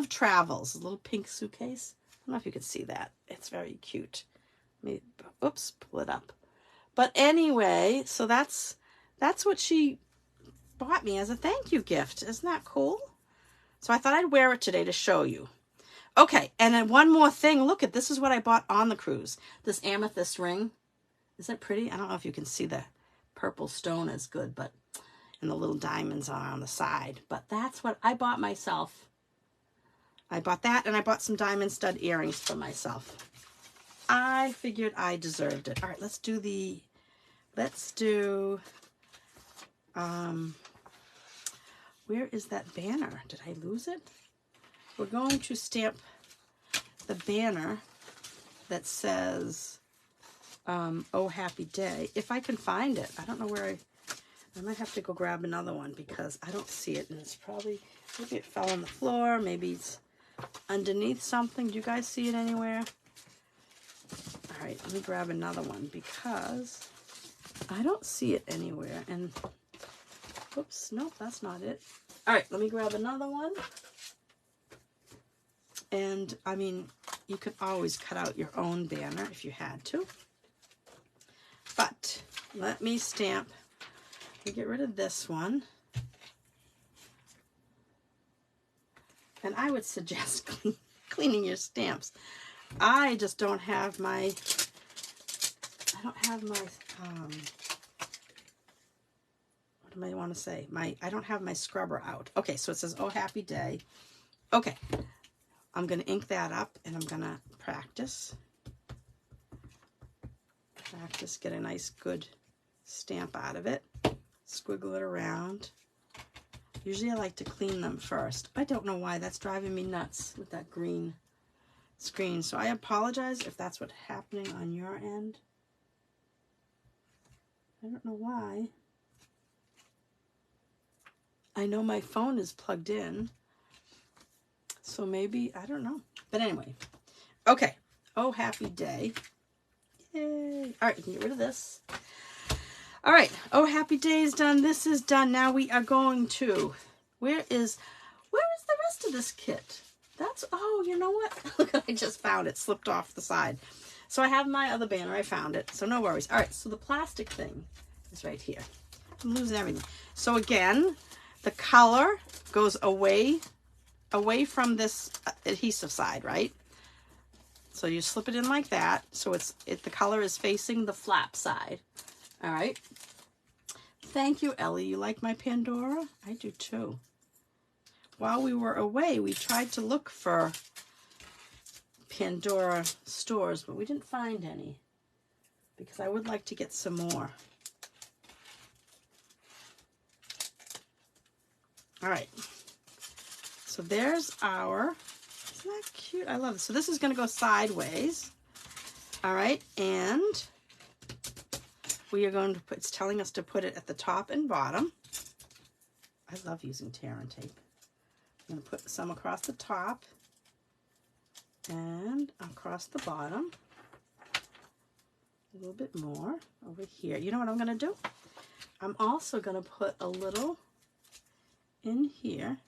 Travels, a little pink suitcase. I don't know if you can see that. It's very cute. Oops, pull it up. But anyway, so that's what she bought me as a thank you gift. Isn't that cool? So I thought I'd wear it today to show you. Okay, and then one more thing. Look at this is what I bought on the cruise. This amethyst ring. Is that pretty? I don't know if you can see the purple stone as good, but and the little diamonds are on the side. But that's what I bought myself. I bought that, and I bought some diamond stud earrings for myself. I figured I deserved it. All right, let's do where is that banner? Did I lose it? We're going to stamp the banner that says, oh, happy day. If I can find it. I don't know where I might have to go grab another one because I don't see it. And it's probably, maybe it fell on the floor. Maybe it's underneath something. Do you guys see it anywhere? All right, let me grab another one because I don't see it anywhere. And, oops, nope, that's not it. All right, let me grab another one. And, I mean, you could always cut out your own banner if you had to. But let me stamp. Let me get rid of this one. And I would suggest cleaning your stamps. I just don't have my, what do I want to say? I don't have my scrubber out. Okay, so it says, oh, happy day. Okay. I'm going to ink that up, and I'm going to practice, get a nice, good stamp out of it, squiggle it around. Usually I like to clean them first. I don't know why that's driving me nuts with that green screen. So I apologize if that's what's happening on your end. I don't know why. I know my phone is plugged in. So maybe, I don't know. But anyway. Okay. Oh, happy day. Yay. All right, you can get rid of this. All right. Oh, happy day is done. This is done. Now we are going to, where is the rest of this kit? That's, oh, you know what? Look, I just found it. Slipped off the side. So I have my other banner. I found it. So no worries. All right. So the plastic thing is right here. I'm losing everything. So again, the color goes away from this adhesive side, right? So you slip it in like that. So the color is facing the flap side. All right. Thank you, Ellie. You like my Pandora? I do too. While we were away, we tried to look for Pandora stores, but we didn't find any because I would like to get some more. All right. So there's our, isn't that cute? I love it. So this is going to go sideways. All right. And we are going to put, it's telling us to put it at the top and bottom. I love using tear and tape. I'm going to put some across the top and across the bottom. A little bit more over here. You know what I'm going to do? I'm also going to put a little in here,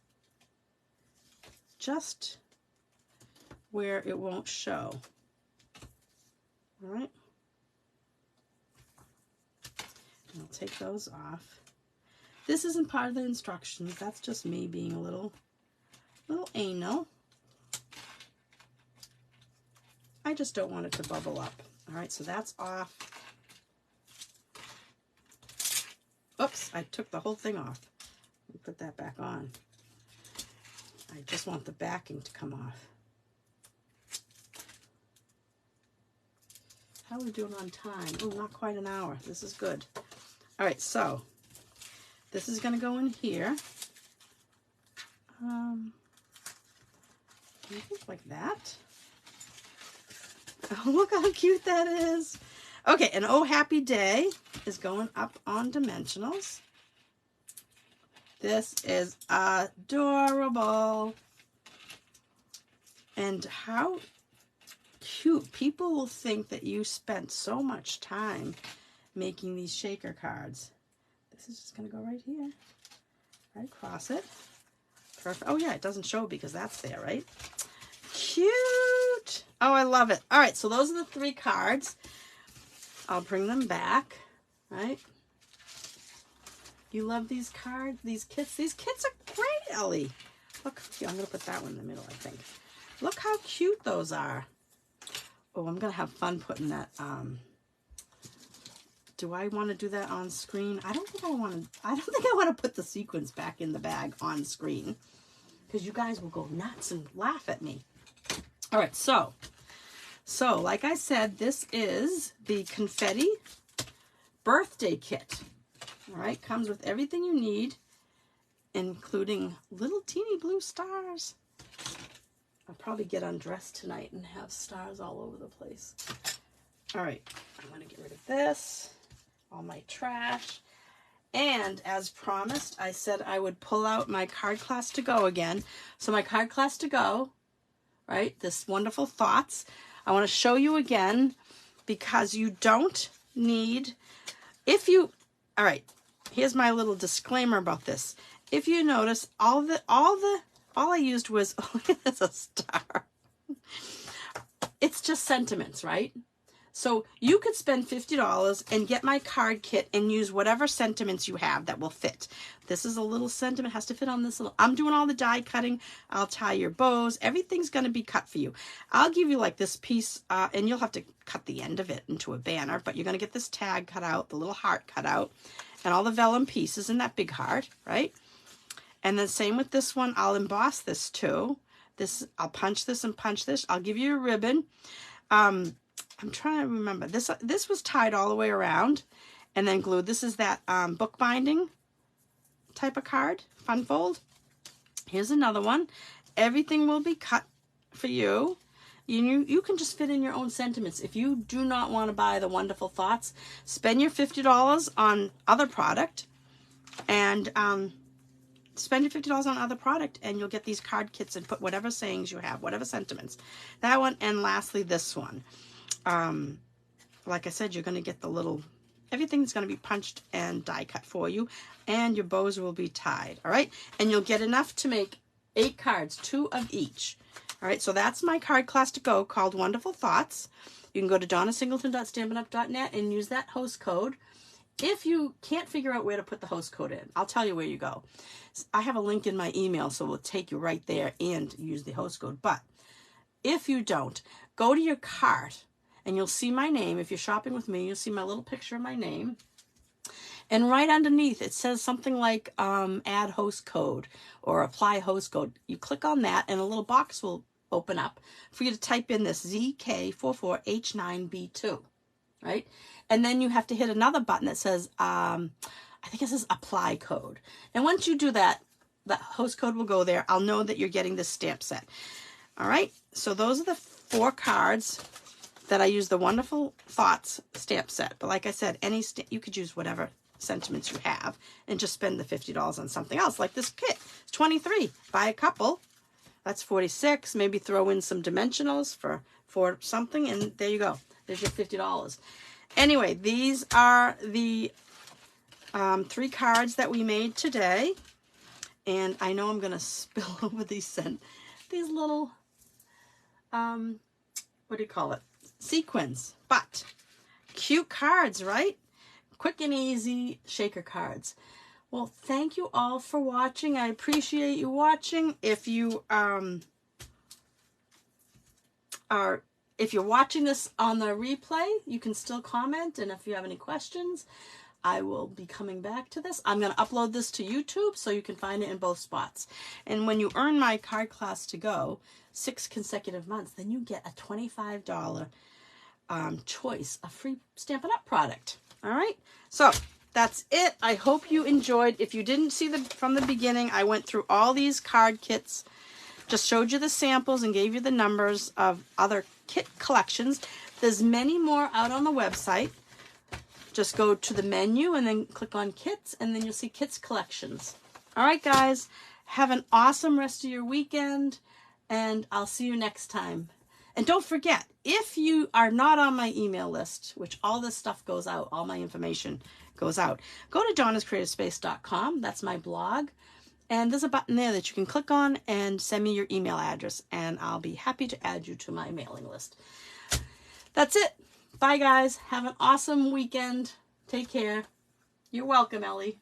just where it won't show. All right. And I'll take those off. This isn't part of the instructions. That's just me being a little anal. I just don't want it to bubble up. All right, so that's off. Oops, I took the whole thing off. Let me put that back on. I just want the backing to come off. How are we doing on time? Oh, not quite an hour. This is good. All right, so this is going to go in here. I think like that. Oh, look how cute that is. Okay, and Oh Happy Day is going up on dimensionals. This is adorable. And how cute. People will think that you spent so much time making these shaker cards. This is just going to go right here. Right across it. Perfect. Oh, yeah, it doesn't show because that's there, right? Cute. Oh, I love it. All right, so those are the 3 cards. I'll bring them back, right? You love these cards, these kits? These kits are great, Ellie. Look, here, I'm going to put that one in the middle, I think. Look how cute those are. Oh, I'm going to have fun putting that. Do I want to do that on screen? I don't think I want to put the sequins back in the bag on screen because you guys will go nuts and laugh at me. All right, so like I said, this is the Confetti birthday kit. All right, comes with everything you need, including little teeny blue stars. I'll probably get undressed tonight and have stars all over the place. All right, I'm going to get rid of this, all my trash. And as promised, I said I would pull out my card class to go again. So my card class to go, right, this wonderful thoughts, I want to show you again because you don't need, all right, here's my little disclaimer about this. If you notice, all I used was, oh, look at this, a star. It's just sentiments, right? So you could spend $50 and get my card kit and use whatever sentiments you have that will fit. This is a little sentiment, has to fit on this little, I'm doing all the die cutting. I'll tie your bows. Everything's going to be cut for you. I'll give you like this piece, and you'll have to cut the end of it into a banner, but you're going to get this tag cut out, the little heart cut out, and all the vellum pieces in that big heart, right? And then same with this one, I'll emboss this too. This, I'll punch this and punch this. I'll give you a ribbon. I'm trying to remember. This was tied all the way around. and then glued. This is that bookbinding type of card, fun fold. Here's another one. Everything will be cut for you. You can just fit in your own sentiments. If you do not want to buy the Wonderful Thoughts, spend your $50 on other product, and spend your $50 on other product, and you'll get these card kits and put whatever sayings you have, whatever sentiments. That one, and lastly, this one. Like I said, you're going to get the little, everything's going to be punched and die cut for you, and your bows will be tied, all right? And you'll get enough to make 8 cards, 2 of each. All right, so that's my card class to go called Wonderful Thoughts. You can go to donnasingleton.stampinup.net and use that host code. If you can't figure out where to put the host code in, I'll tell you where you go. I have a link in my email, so we'll take you right there and use the host code. But if you don't, go to your cart, and you'll see my name. If you're shopping with me, you'll see my little picture of my name. And right underneath, it says something like add host code or apply host code. You click on that, and a little box will open up for you to type in this ZK44H9B2, right? And then you have to hit another button that says, I think it says apply code. And once you do that, the host code will go there. I'll know that you're getting this stamp set. All right, so those are the 4 cards that I use the Wonderful Thoughts stamp set. But like I said, you could use whatever sentiments you have and just spend the $50 on something else. Like this kit, it's 23. Buy a couple. That's 46. Maybe throw in some dimensionals for something, and there you go. There's your $50. Anyway, these are the 3 cards that we made today. And I know I'm going to spill over these little, what do you call it? Sequins. But cute cards, right? Quick and easy shaker cards. Well, thank you all for watching. I appreciate you watching. If you if you're watching this on the replay, you can still comment, and if you have any questions, I will be coming back to this. I'm going to upload this to YouTube so you can find it in both spots. And when you earn my card class to go 6 consecutive months, then you get a $25 choice of free Stampin' Up! Product. All right, so that's it. I hope you enjoyed. If you didn't see from the beginning, I went through all these card kits, just showed you the samples and gave you the numbers of other kit collections. There's many more out on the website. Just go to the menu and then click on kits, and then you'll see kits collections. All right, guys, have an awesome rest of your weekend, and I'll see you next time. And don't forget, if you are not on my email list, which all this stuff goes out, all my information goes out, go to donnascreativespace.com. That's my blog. And there's a button there that you can click on and send me your email address, and I'll be happy to add you to my mailing list. That's it. Bye, guys. Have an awesome weekend. Take care. You're welcome, Ellie.